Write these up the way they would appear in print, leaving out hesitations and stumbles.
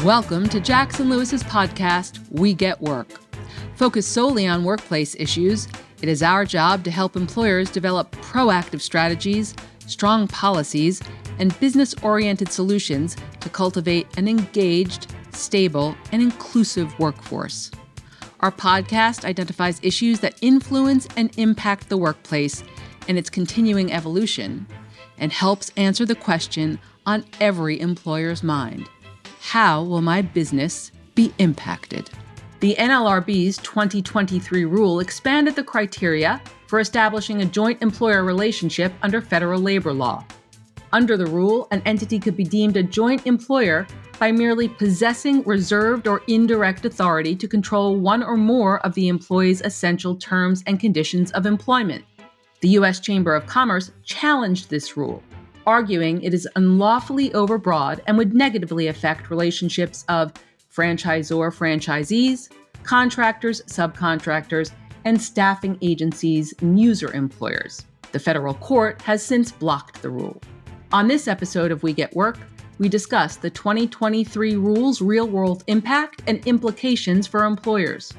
Welcome to Jackson Lewis's podcast, We Get Work. Focused solely on workplace issues, it is our job to help employers develop proactive strategies, strong policies, and business-oriented solutions to cultivate an engaged, stable, and inclusive workforce. Our podcast identifies issues that influence and impact the workplace and its continuing evolution, and helps answer the question on every employer's mind: how will my business be impacted? The NLRB's 2023 rule expanded the criteria for establishing a joint employer relationship under federal labor law. Under the rule, an entity could be deemed a joint employer by merely possessing reserved or indirect authority to control one or more of the employee's essential terms and conditions of employment. The U.S. Chamber of Commerce challenged this rule, arguing it is unlawfully overbroad and would negatively affect relationships of franchisor-franchisees, contractors-subcontractors, and staffing agencies and user employers. The federal court has since blocked the rule. On this episode of We Get Work, we discuss the 2023 rule's real-world impact and implications for employers.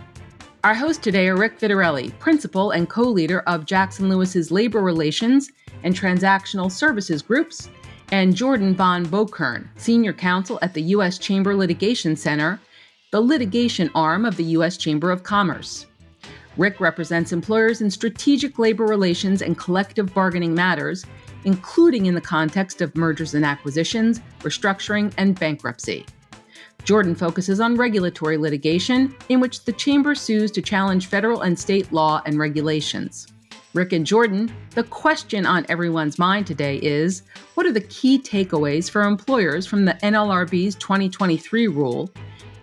Our hosts today are Rick Vitarelli, principal and co-leader of Jackson Lewis's Labor Relations and Transactional Services Groups, and Jordan Von Bokern, senior counsel at the U.S. Chamber Litigation Center, the litigation arm of the U.S. Chamber of Commerce. Rick represents employers in strategic labor relations and collective bargaining matters, including in the context of mergers and acquisitions, restructuring, and bankruptcy. Jordan focuses on regulatory litigation, in which the Chamber sues to challenge federal and state law and regulations. Rick and Jordan, the question on everyone's mind today is, what are the key takeaways for employers from the NLRB's 2023 rule,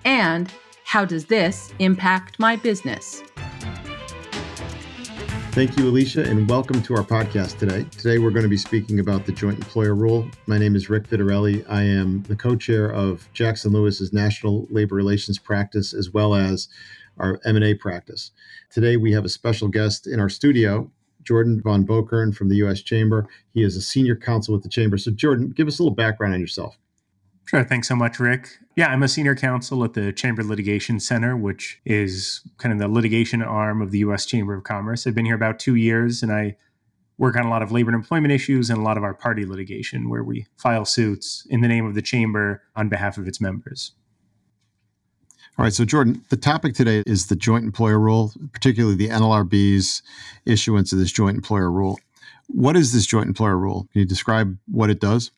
and how does this impact my business? Thank you, Alicia, and welcome to our podcast today. Today, we're going to be speaking about the joint employer rule. My name is Rick Vitarelli. I am the co-chair of Jackson Lewis's National Labor Relations practice, as well as our M&A practice. Today, we have a special guest in our studio, Jordan Von Bokern from the U.S. Chamber. He is a senior counsel with the Chamber. So, Jordan, give us a little background on yourself. Sure. Thanks so much, Rick. Yeah, I'm a senior counsel at the Chamber Litigation Center, which is kind of the litigation arm of the U.S. Chamber of Commerce. I've been here about 2 years, and I work on a lot of labor and employment issues and a lot of our party litigation, where we file suits in the name of the Chamber on behalf of its members. All right. So, Jordan, the topic today is the joint employer rule, particularly the NLRB's issuance of this joint employer rule. What is this joint employer rule? Can you describe what it does?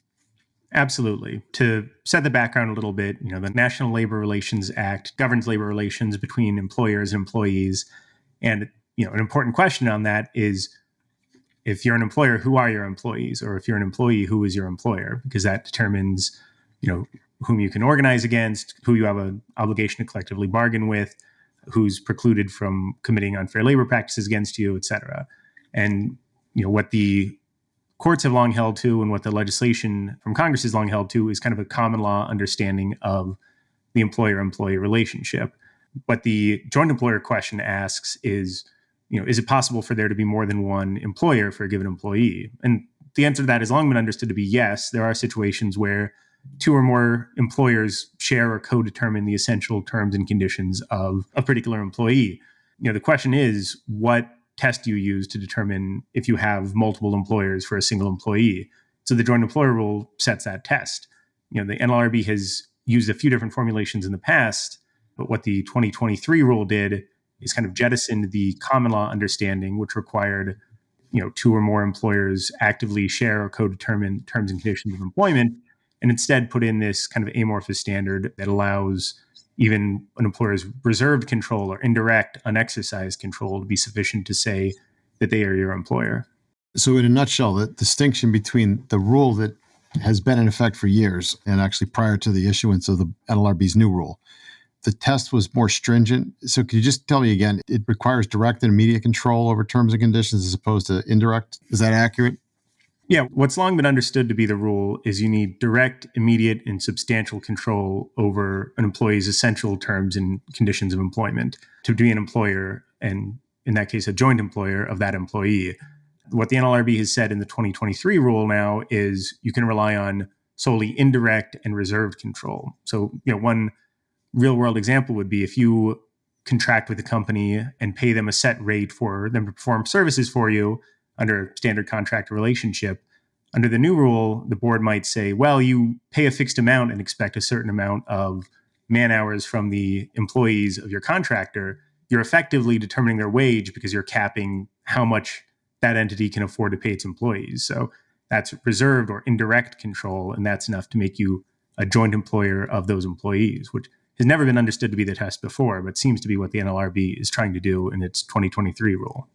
Absolutely. To set the background a little bit, the National Labor Relations Act governs labor relations between employers and employees. And, an important question on that is, if you're an employer, who are your employees? Or if you're an employee, who is your employer? Because that determines, whom you can organize against, who you have an obligation to collectively bargain with, who's precluded from committing unfair labor practices against you, et cetera. And, what the courts have long held to, and what the legislation from Congress has long held to, is kind of a common law understanding of the employer-employee relationship. What the joint employer question asks is, is it possible for there to be more than one employer for a given employee? And the answer to that has long been understood to be yes. There are situations where two or more employers share or co-determine the essential terms and conditions of a particular employee. The question is, what test do you use to determine if you have multiple employers for a single employee? So the joint employer rule sets that test. The NLRB has used a few different formulations in the past, but what the 2023 rule did is kind of jettisoned the common law understanding, which required, two or more employers actively share or co-determine terms and conditions of employment, and instead put in this kind of amorphous standard that allows even an employer's reserved control or indirect, unexercised control to be sufficient to say that they are your employer. So in a nutshell, the distinction between the rule that has been in effect for years and actually prior to the issuance of the NLRB's new rule, the test was more stringent. So could you just tell me again, it requires direct and immediate control over terms and conditions as opposed to indirect? Is that accurate? Yeah, what's long been understood to be the rule is you need direct, immediate, and substantial control over an employee's essential terms and conditions of employment to be an employer, and in that case, a joint employer of that employee. What the NLRB has said in the 2023 rule now is you can rely on solely indirect and reserved control. So, one real world example would be if you contract with a company and pay them a set rate for them to perform services for you under a standard contract relationship. Under the new rule, the board might say, well, you pay a fixed amount and expect a certain amount of man hours from the employees of your contractor. You're effectively determining their wage because you're capping how much that entity can afford to pay its employees. So that's reserved or indirect control, and that's enough to make you a joint employer of those employees, which has never been understood to be the test before, but seems to be what the NLRB is trying to do in its 2023 rule.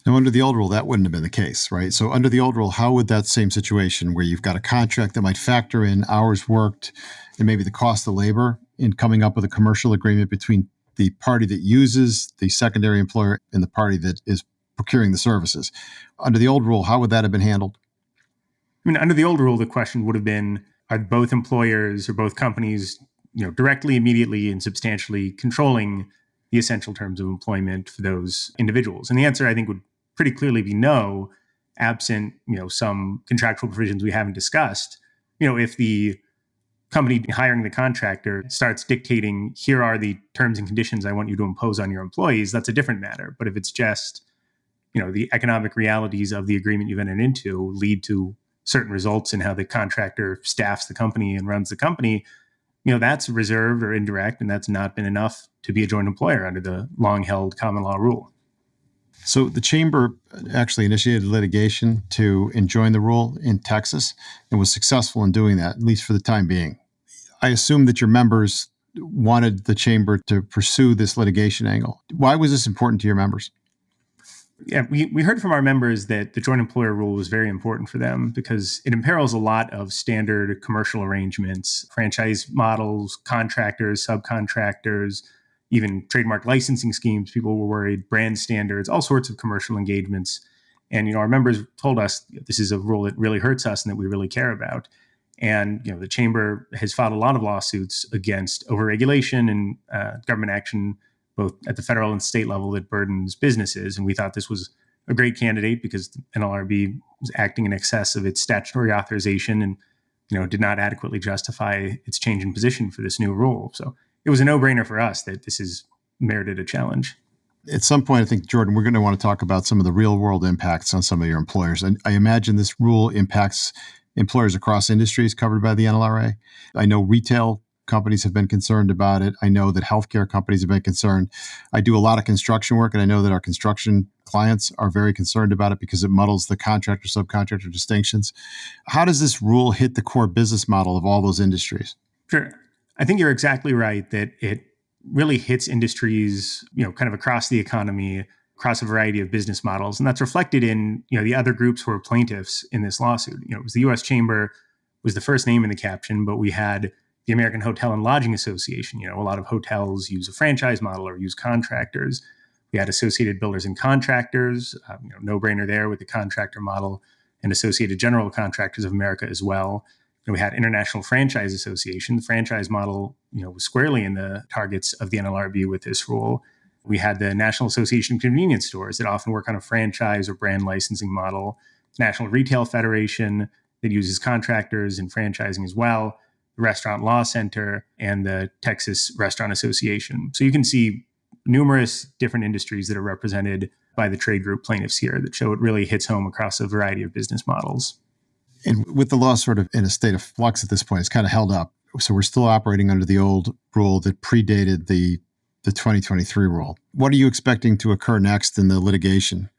Now, under the old rule, that wouldn't have been the case, right? So under the old rule, how would that same situation where you've got a contract that might factor in hours worked and maybe the cost of labor in coming up with a commercial agreement between the party that uses the secondary employer and the party that is procuring the services? Under the old rule, how would that have been handled? Under the old rule, the question would have been, are both employers or both companies directly, immediately, and substantially controlling the essential terms of employment for those individuals? And the answer, I think, would pretty clearly be no, absent, some contractual provisions we haven't discussed. If the company hiring the contractor starts dictating, here are the terms and conditions I want you to impose on your employees, that's a different matter. But if it's just, the economic realities of the agreement you've entered into lead to certain results in how the contractor staffs the company and runs the company, that's reserved or indirect, and that's not been enough to be a joint employer under the long-held common law rule. So the chamber actually initiated litigation to enjoin the rule in Texas and was successful in doing that, at least for the time being. I assume that your members wanted the chamber to pursue this litigation angle. Why was this important to your members? Yeah, we heard from our members that the joint employer rule was very important for them because it imperils a lot of standard commercial arrangements, franchise models, contractors, subcontractors, even trademark licensing schemes. People were worried, brand standards, all sorts of commercial engagements. And, our members told us this is a rule that really hurts us and that we really care about. And, the chamber has filed a lot of lawsuits against overregulation and government action, both at the federal and state level, that burdens businesses. And we thought this was a great candidate because the NLRB was acting in excess of its statutory authorization and, did not adequately justify its change in position for this new rule. So it was a no-brainer for us that this has merited a challenge. At some point, I think, Jordan, we're going to want to talk about some of the real-world impacts on some of your employers. And I imagine this rule impacts employers across industries covered by the NLRA. I know retail companies have been concerned about it. I know that healthcare companies have been concerned. I do a lot of construction work, and I know that our construction clients are very concerned about it because it muddles the contractor-subcontractor distinctions. How does this rule hit the core business model of all those industries? Sure. I think you're exactly right that it really hits industries, kind of across the economy, across a variety of business models. And that's reflected in, the other groups who are plaintiffs in this lawsuit. It was the U.S. Chamber was the first name in the caption, but we had the American Hotel and Lodging Association. A lot of hotels use a franchise model or use contractors. We had Associated Builders and Contractors, no-brainer there with the contractor model, and Associated General Contractors of America as well. And we had International Franchise Association. The franchise model, was squarely in the targets of the NLRB with this rule. We had the National Association of Convenience Stores that often work on a franchise or brand licensing model. National Retail Federation that uses contractors and franchising as well. The Restaurant Law Center, and the Texas Restaurant Association. So you can see numerous different industries that are represented by the trade group plaintiffs here that show it really hits home across a variety of business models. And with the law sort of in a state of flux at this point, it's kind of held up. So we're still operating under the old rule that predated the 2023 rule. What are you expecting to occur next in the litigation?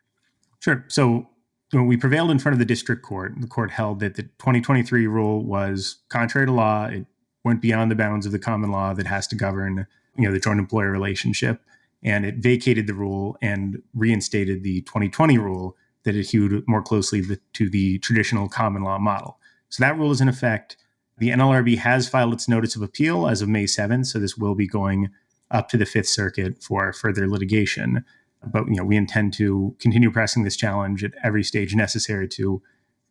Sure. So when we prevailed in front of the district court, the court held that the 2023 rule was contrary to law. It went beyond the bounds of the common law that has to govern, the joint employer relationship. And it vacated the rule and reinstated the 2020 rule that adhered more closely to the traditional common law model. So that rule is in effect. The NLRB has filed its notice of appeal as of May 7th. So this will be going up to the Fifth Circuit for further litigation. But we intend to continue pressing this challenge at every stage necessary to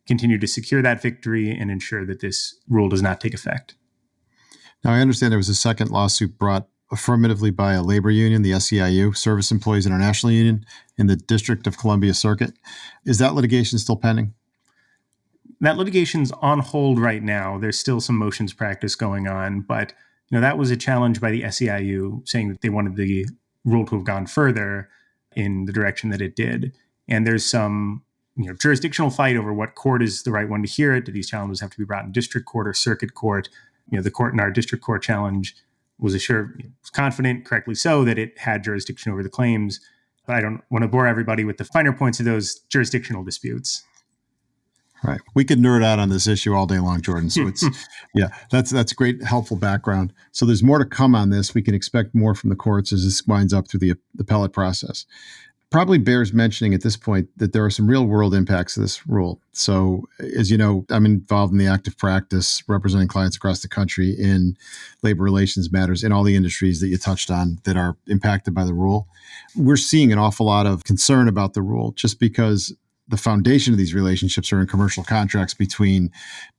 continue to secure that victory and ensure that this rule does not take effect. Now, I understand there was a second lawsuit brought affirmatively by a labor union, the SEIU, Service Employees International Union, in the District of Columbia Circuit. Is that litigation still pending? That litigation's on hold right now. There's still some motions practice going on, but that was a challenge by the SEIU saying that they wanted the rule to have gone further in the direction that it did. And there's some jurisdictional fight over what court is the right one to hear it. Do these challenges have to be brought in district court or circuit court? The court in our district court challenge was confident, correctly so, that it had jurisdiction over the claims. But I don't want to bore everybody with the finer points of those jurisdictional disputes. Right. We could nerd out on this issue all day long, Jordan. So that's great, helpful background. So there's more to come on this. We can expect more from the courts as this winds up through the appellate process. Probably bears mentioning at this point that there are some real world impacts of this rule. So as you know, I'm involved in the active practice representing clients across the country in labor relations matters in all the industries that you touched on that are impacted by the rule. We're seeing an awful lot of concern about the rule just because the foundation of these relationships are in commercial contracts between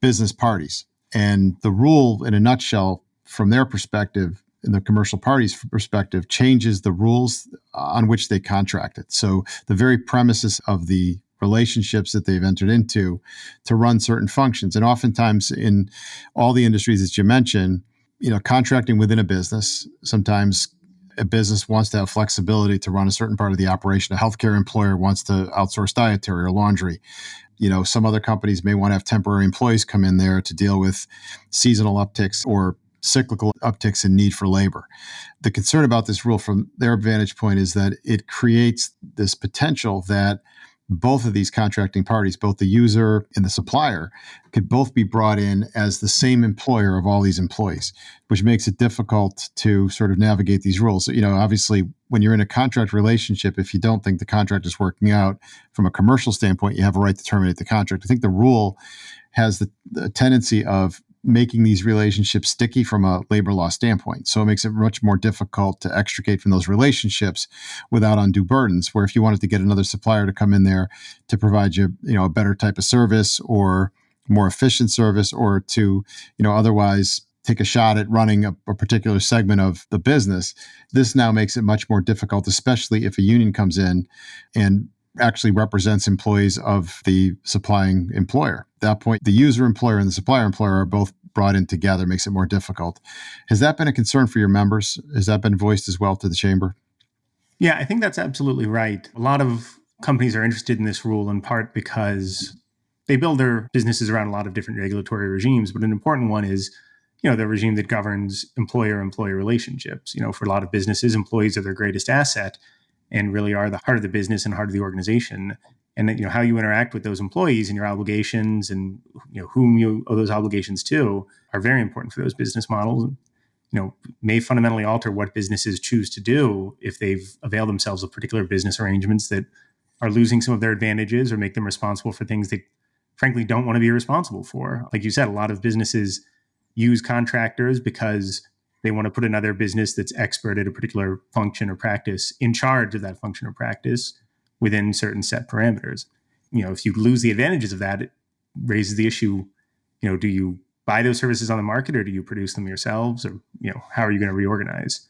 business parties. And the rule, in a nutshell, from their perspective, in the commercial parties' perspective, changes the rules on which they contracted. So the very premises of the relationships that they've entered into to run certain functions. And oftentimes in all the industries that you mentioned, contracting within a business, sometimes a business wants to have flexibility to run a certain part of the operation. A healthcare employer wants to outsource dietary or laundry. Some other companies may want to have temporary employees come in there to deal with seasonal upticks or cyclical upticks in need for labor. The concern about this rule from their vantage point is that it creates this potential that both of these contracting parties, both the user and the supplier, could both be brought in as the same employer of all these employees, which makes it difficult to sort of navigate these rules. So, obviously, when you're in a contract relationship, if you don't think the contract is working out from a commercial standpoint, you have a right to terminate the contract. I think the rule has the tendency of making these relationships sticky from a labor law standpoint. So it makes it much more difficult to extricate from those relationships without undue burdens, where if you wanted to get another supplier to come in there to provide you, a better type of service or more efficient service, or to, otherwise take a shot at running a particular segment of the business, this now makes it much more difficult, especially if a union comes in and actually represents employees of the supplying employer. At that point, the user employer and the supplier employer are both brought in together, makes it more difficult. Has that been a concern for your members? Has that been voiced as well to the chamber? Yeah, I think that's absolutely right. A lot of companies are interested in this rule in part because they build their businesses around a lot of different regulatory regimes, but an important one is, the regime that governs employer-employee relationships. For a lot of businesses, employees are their greatest asset and really are the heart of the business and heart of the organization. And how you interact with those employees and your obligations and whom you owe those obligations to are very important for those business models. May fundamentally alter what businesses choose to do if they've availed themselves of particular business arrangements that are losing some of their advantages or make them responsible for things they frankly don't want to be responsible for. Like you said, a lot of businesses use contractors because they want to put another business that's expert at a particular function or practice in charge of that function or practice within certain set parameters. If you lose the advantages of that, it raises the issue, do you buy those services on the market or do you produce them yourselves? Or, how are you going to reorganize?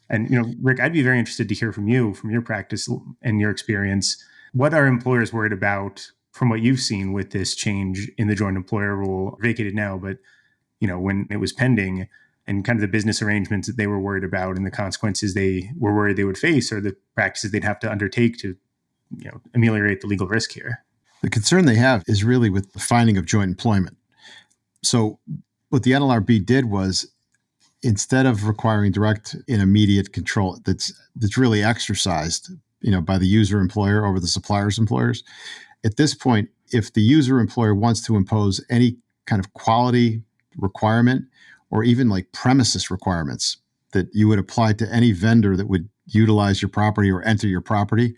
And, Rick, I'd be very interested to hear from you, from your practice and your experience. What are employers worried about from what you've seen with this change in the joint employer rule, vacated now, but, when it was pending, and kind of the business arrangements that they were worried about and the consequences they were worried they would face, or the practices they'd have to undertake to, ameliorate the legal risk here? The concern they have is really with the finding of joint employment. So what the NLRB did was, instead of requiring direct and immediate control that's really exercised, by the user employer over the supplier's employers, at this point, if the user employer wants to impose any kind of quality requirement or even like premises requirements that you would apply to any vendor that would utilize your property or enter your property,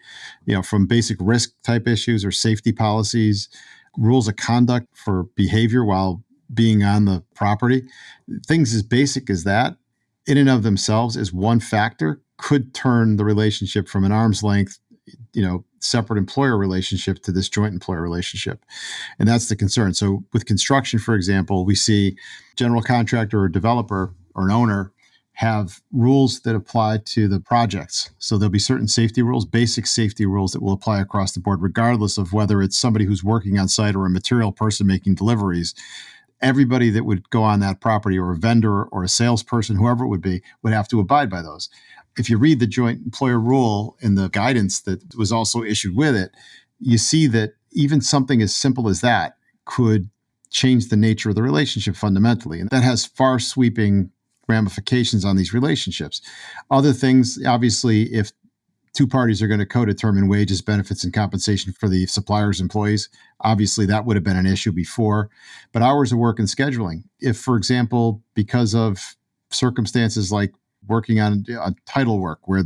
from basic risk type issues or safety policies, rules of conduct for behavior while being on the property, things as basic as that in and of themselves as one factor could turn the relationship from an arm's length, separate employer relationship to this joint employer relationship. And that's the concern. So with construction, for example, we see general contractor or developer or an owner have rules that apply to the projects. So there'll be certain safety rules, basic safety rules that will apply across the board, regardless of whether it's somebody who's working on site or a material person making deliveries. Everybody that would go on that property, or a vendor or a salesperson, whoever it would be, would have to abide by those. If you read the joint employer rule and the guidance that was also issued with it, you see that even something as simple as that could change the nature of the relationship fundamentally. And that has far sweeping ramifications on these relationships. Other things, obviously, if two parties are going to co-determine wages, benefits, and compensation for the supplier's employees, obviously that would have been an issue before. But hours of work and scheduling, if, for example, because of circumstances like working on tidal work where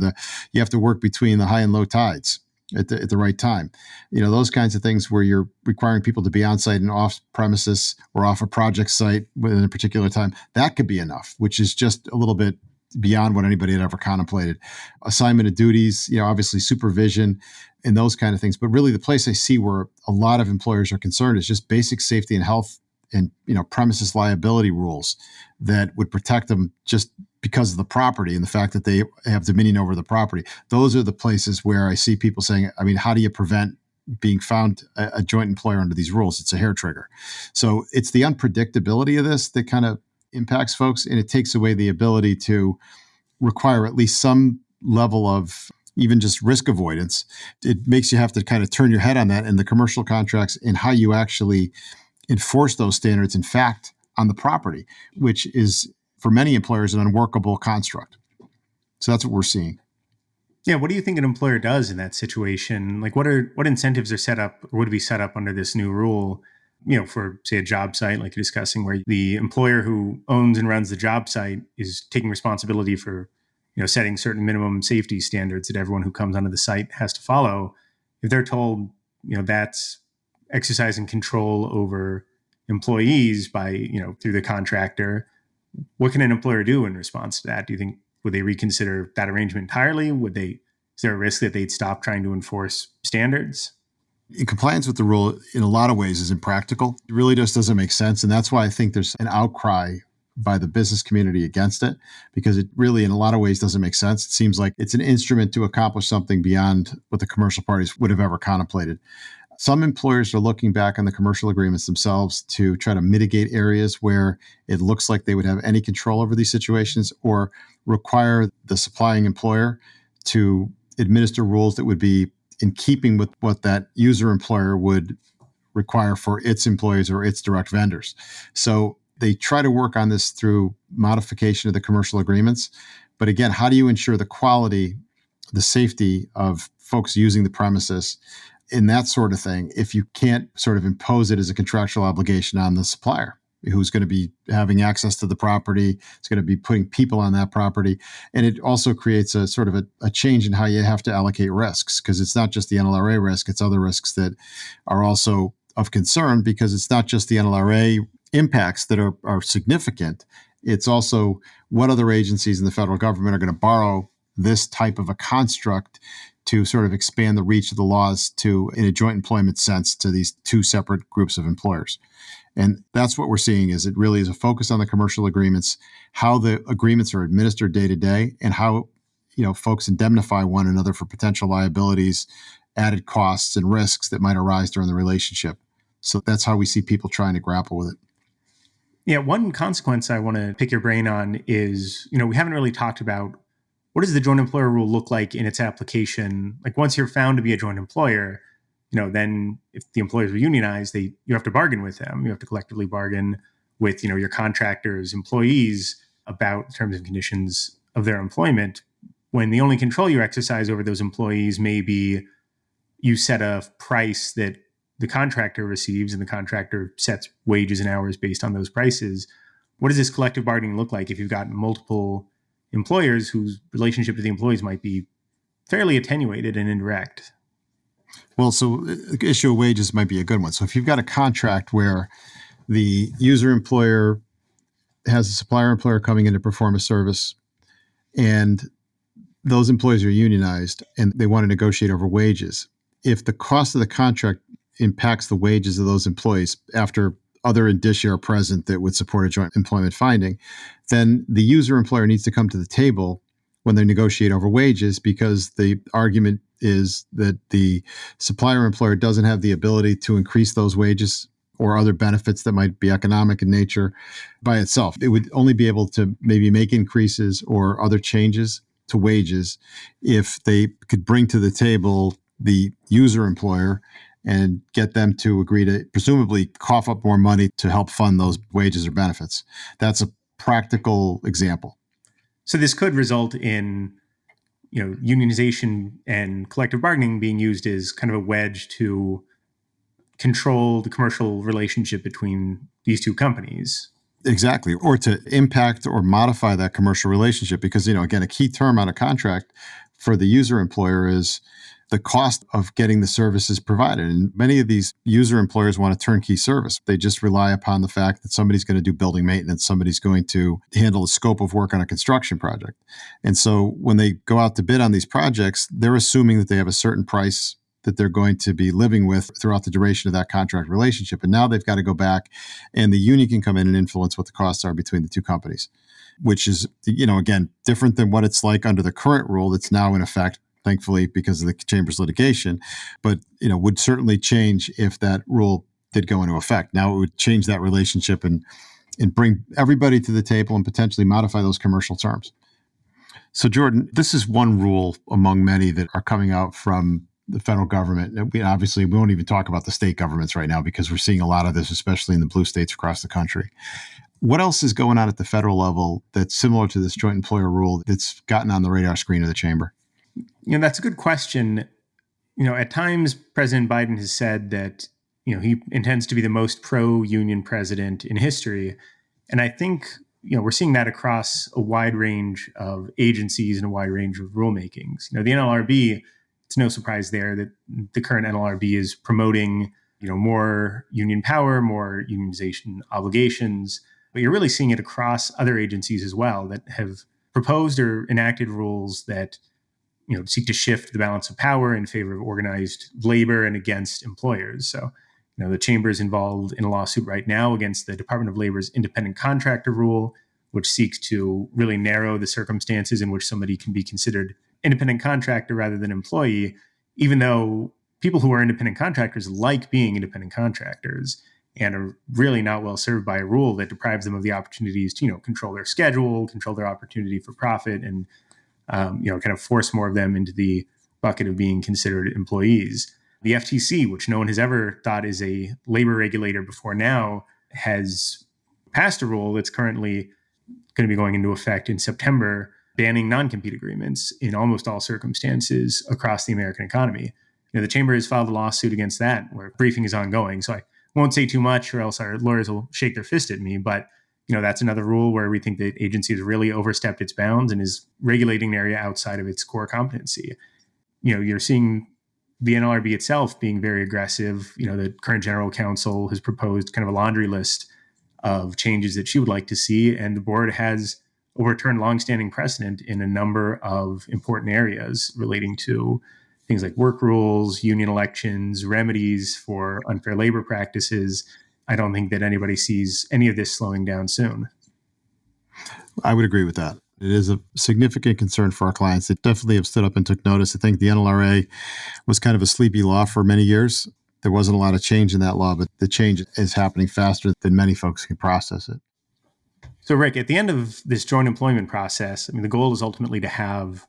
you have to work between the high and low tides at the right time, those kinds of things where you're requiring people to be on site and off premises or off a project site within a particular time, that could be enough, which is just a little bit beyond what anybody had ever contemplated. Assignment of duties, obviously supervision and those kind of things. But really the place I see where a lot of employers are concerned is just basic safety and health and, premises liability rules that would protect them just because of the property and the fact that they have dominion over the property. Those are the places where I see people saying, how do you prevent being found a joint employer under these rules? It's a hair trigger. So it's the unpredictability of this that kind of impacts folks, and it takes away the ability to require at least some level of even just risk avoidance. It makes you have to kind of turn your head on that in the commercial contracts and how you actually enforce those standards, in fact, on the property, which is for many employers an unworkable construct. So that's what we're seeing. Yeah, what do you think an employer does in that situation? Like what incentives are set up or would be set up under this new rule, for, say, a job site like you're discussing, where the employer who owns and runs the job site is taking responsibility for, setting certain minimum safety standards that everyone who comes onto the site has to follow. If they're told, that's exercising control over employees by, through the contractor, what can an employer do in response to that? Do you think, would they reconsider that arrangement entirely? Is there a risk that they'd stop trying to enforce standards? In compliance with the rule, in a lot of ways, is impractical. It really just doesn't make sense. And that's why I think there's an outcry by the business community against it, because it really, in a lot of ways, doesn't make sense. It seems like it's an instrument to accomplish something beyond what the commercial parties would have ever contemplated. Some employers are looking back on the commercial agreements themselves to try to mitigate areas where it looks like they would have any control over these situations, or require the supplying employer to administer rules that would be in keeping with what that user employer would require for its employees or its direct vendors. So they try to work on this through modification of the commercial agreements. But again, how do you ensure the quality, the safety of folks using the premises and that sort of thing if you can't sort of impose it as a contractual obligation on the supplier who's going to be having access to the property, it's going to be putting people on that property. And it also creates a sort of a change in how you have to allocate risks, because it's not just the NLRA risk, it's other risks that are also of concern, because it's not just the NLRA impacts that are significant. It's also what other agencies in the federal government are going to borrow this type of a construct to sort of expand the reach of the laws to, in a joint employment sense, to these two separate groups of employers. And that's what we're seeing, is it really is a focus on the commercial agreements, how the agreements are administered day to day, and how, folks indemnify one another for potential liabilities, added costs, and risks that might arise during the relationship. So that's how we see people trying to grapple with it. Yeah, one consequence I want to pick your brain on is, we haven't really talked about what does the joint employer rule look like in its application? Like once you're found to be a joint employer, then if the employers are unionized, you have to bargain with them. You have to collectively bargain with, your contractors, employees about terms and conditions of their employment, when the only control you exercise over those employees may be you set a price that the contractor receives and the contractor sets wages and hours based on those prices. What does this collective bargaining look like if you've got multiple employers whose relationship to the employees might be fairly attenuated and indirect? Well, so the issue of wages might be a good one. So if you've got a contract where the user employer has a supplier employer coming in to perform a service, and those employees are unionized and they want to negotiate over wages, if the cost of the contract impacts the wages of those employees after other indicia are present that would support a joint employment finding, then the user employer needs to come to the table when they negotiate over wages, because the argument is that the supplier employer doesn't have the ability to increase those wages or other benefits that might be economic in nature by itself. It would only be able to maybe make increases or other changes to wages if they could bring to the table the user employer and get them to agree to presumably cough up more money to help fund those wages or benefits. That's a practical example. So this could result in, unionization and collective bargaining being used as kind of a wedge to control the commercial relationship between these two companies. Exactly. Or to impact or modify that commercial relationship. Because, again, a key term on a contract for the user employer is the cost of getting the services provided. And many of these user employers want a turnkey service. They just rely upon the fact that somebody's going to do building maintenance, somebody's going to handle the scope of work on a construction project. And so when they go out to bid on these projects, they're assuming that they have a certain price that they're going to be living with throughout the duration of that contract relationship. And now they've got to go back, and the union can come in and influence what the costs are between the two companies, which is, again, different than what it's like under the current rule that's now in effect, thankfully, because of the chamber's litigation, but, would certainly change if that rule did go into effect. Now it would change that relationship and bring everybody to the table and potentially modify those commercial terms. So, Jordan, this is one rule among many that are coming out from the federal government. Obviously, we won't even talk about the state governments right now because we're seeing a lot of this, especially in the blue states across the country. What else is going on at the federal level that's similar to this joint employer rule that's gotten on the radar screen of the chamber? That's a good question. At times, President Biden has said that, he intends to be the most pro-union president in history. And I think, we're seeing that across a wide range of agencies and a wide range of rulemakings. The NLRB, it's no surprise there that the current NLRB is promoting, more union power, more unionization obligations. But you're really seeing it across other agencies as well that have proposed or enacted rules that seek to shift the balance of power in favor of organized labor and against employers. So, the chamber is involved in a lawsuit right now against the Department of Labor's independent contractor rule, which seeks to really narrow the circumstances in which somebody can be considered independent contractor rather than employee, even though people who are independent contractors like being independent contractors and are really not well served by a rule that deprives them of the opportunities to, control their schedule, control their opportunity for profit, and kind of force more of them into the bucket of being considered employees. The FTC, which no one has ever thought is a labor regulator before now, has passed a rule that's currently going to be going into effect in September, banning non-compete agreements in almost all circumstances across the American economy. The chamber has filed a lawsuit against that, where briefing is ongoing. So I won't say too much, or else our lawyers will shake their fist at me. But that's another rule where we think the agency has really overstepped its bounds and is regulating an area outside of its core competency. You're seeing the NLRB itself being very aggressive. The current general counsel has proposed kind of a laundry list of changes that she would like to see, and the board has overturned longstanding precedent in a number of important areas relating to things like work rules, union elections, remedies for unfair labor practices. I don't think that anybody sees any of this slowing down soon. I would agree with that. It is a significant concern for our clients. They definitely have stood up and took notice. I think the NLRA was kind of a sleepy law for many years. There wasn't a lot of change in that law, but the change is happening faster than many folks can process it. So, Rick, at the end of this joint employment process, the goal is ultimately to have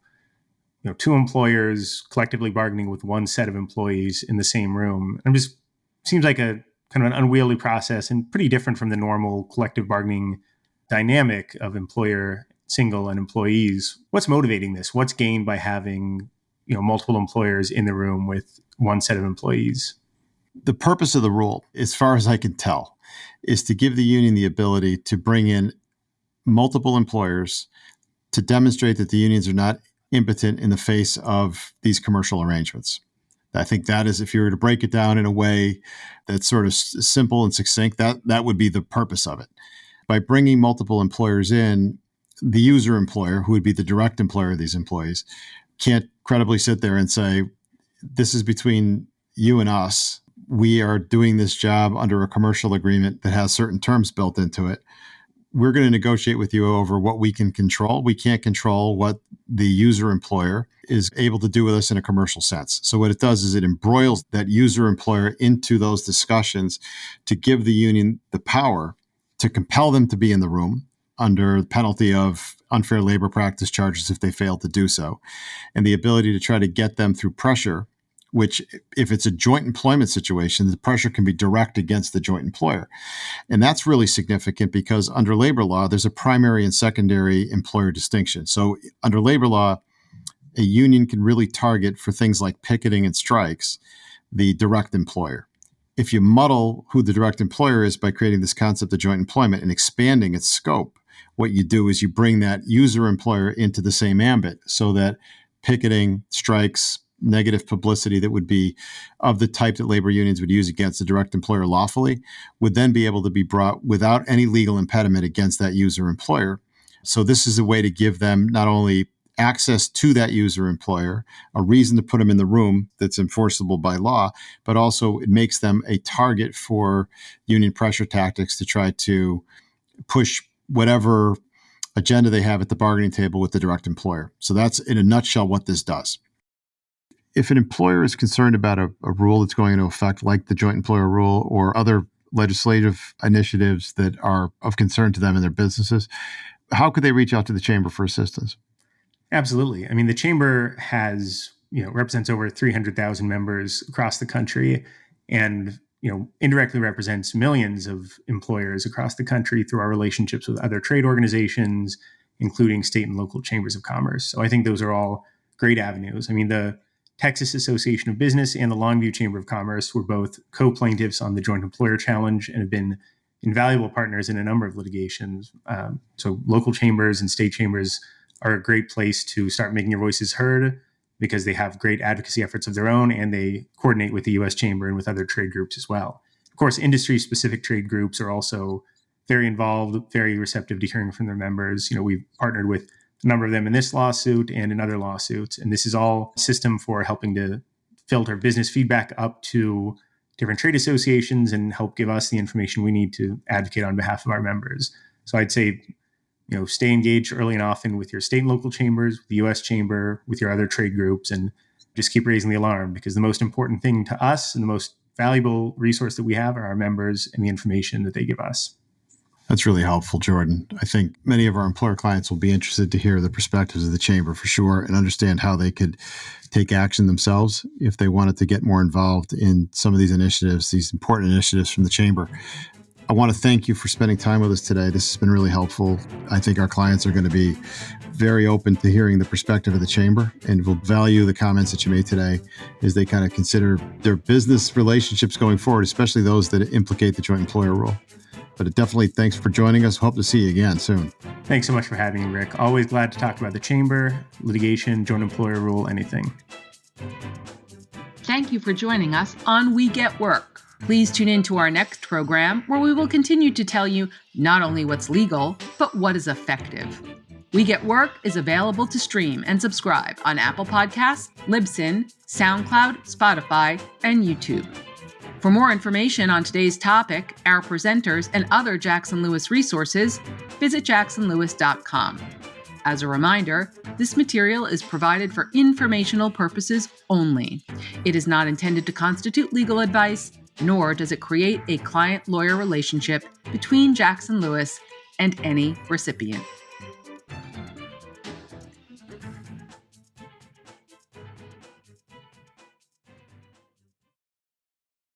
two employers collectively bargaining with one set of employees in the same room. And it just seems like a kind of an unwieldy process and pretty different from the normal collective bargaining dynamic of employer single and employees. What's motivating this? What's gained by having multiple employers in the room with one set of employees? The purpose of the rule, as far as I can tell, is to give the union the ability to bring in multiple employers to demonstrate that the unions are not impotent in the face of these commercial arrangements. I think that is, if you were to break it down in a way that's sort of simple and succinct, that would be the purpose of it. By bringing multiple employers in, the user employer, who would be the direct employer of these employees, can't credibly sit there and say, this is between you and us. we are doing this job under a commercial agreement that has certain terms built into it. We're going to negotiate with you over what we can control. We can't control what the user employer is able to do with us in a commercial sense. So what it does is it embroils that user employer into those discussions to give the union the power to compel them to be in the room under the penalty of unfair labor practice charges if they fail to do so, and the ability to try to get them through pressure, which if it's a joint employment situation, the pressure can be direct against the joint employer. And that's really significant because under labor law, there's a primary and secondary employer distinction. So under labor law, a union can really target for things like picketing and strikes, the direct employer. If you muddle who the direct employer is by creating this concept of joint employment and expanding its scope, what you do is you bring that user employer into the same ambit so that picketing, strikes, negative publicity that would be of the type that labor unions would use against the direct employer lawfully would then be able to be brought without any legal impediment against that user employer. So this is a way to give them not only access to that user employer, a reason to put them in the room that's enforceable by law, but also it makes them a target for union pressure tactics to try to push whatever agenda they have at the bargaining table with the direct employer. So that's in a nutshell what this does. If an employer is concerned about a rule that's going into effect, like the joint employer rule or other legislative initiatives that are of concern to them in their businesses, how could they reach out to the chamber for assistance? Absolutely. I mean, the chamber has, represents over 300,000 members across the country and, indirectly represents millions of employers across the country through our relationships with other trade organizations, including state and local chambers of commerce. So I think those are all great avenues. I mean, the Texas Association of Business and the Longview Chamber of Commerce were both co-plaintiffs on the joint employer challenge and have been invaluable partners in a number of litigations. So local chambers and state chambers are a great place to start making your voices heard because they have great advocacy efforts of their own and they coordinate with the U.S. Chamber and with other trade groups as well. Of course, industry-specific trade groups are also very involved, very receptive to hearing from their members. We've partnered with a number of them in this lawsuit and in other lawsuits. And this is all a system for helping to filter business feedback up to different trade associations and help give us the information we need to advocate on behalf of our members. So I'd say, stay engaged early and often with your state and local chambers, with the U.S. Chamber, with your other trade groups, and just keep raising the alarm because the most important thing to us and the most valuable resource that we have are our members and the information that they give us. That's really helpful, Jordan. I think many of our employer clients will be interested to hear the perspectives of the chamber for sure and understand how they could take action themselves if they wanted to get more involved in some of these initiatives, these important initiatives from the chamber. I want to thank you for spending time with us today. This has been really helpful. I think our clients are going to be very open to hearing the perspective of the chamber and will value the comments that you made today as they kind of consider their business relationships going forward, especially those that implicate the joint employer rule. But definitely thanks for joining us. Hope to see you again soon. Thanks so much for having me, Rick. Always glad to talk about the chamber, litigation, joint employer rule, anything. Thank you for joining us on We Get Work. Please tune in to our next program where we will continue to tell you not only what's legal, but what is effective. We Get Work is available to stream and subscribe on Apple Podcasts, Libsyn, SoundCloud, Spotify, and YouTube. For more information on today's topic, our presenters, and other Jackson Lewis resources, visit jacksonlewis.com. As a reminder, this material is provided for informational purposes only. It is not intended to constitute legal advice, nor does it create a client-lawyer relationship between Jackson Lewis and any recipient.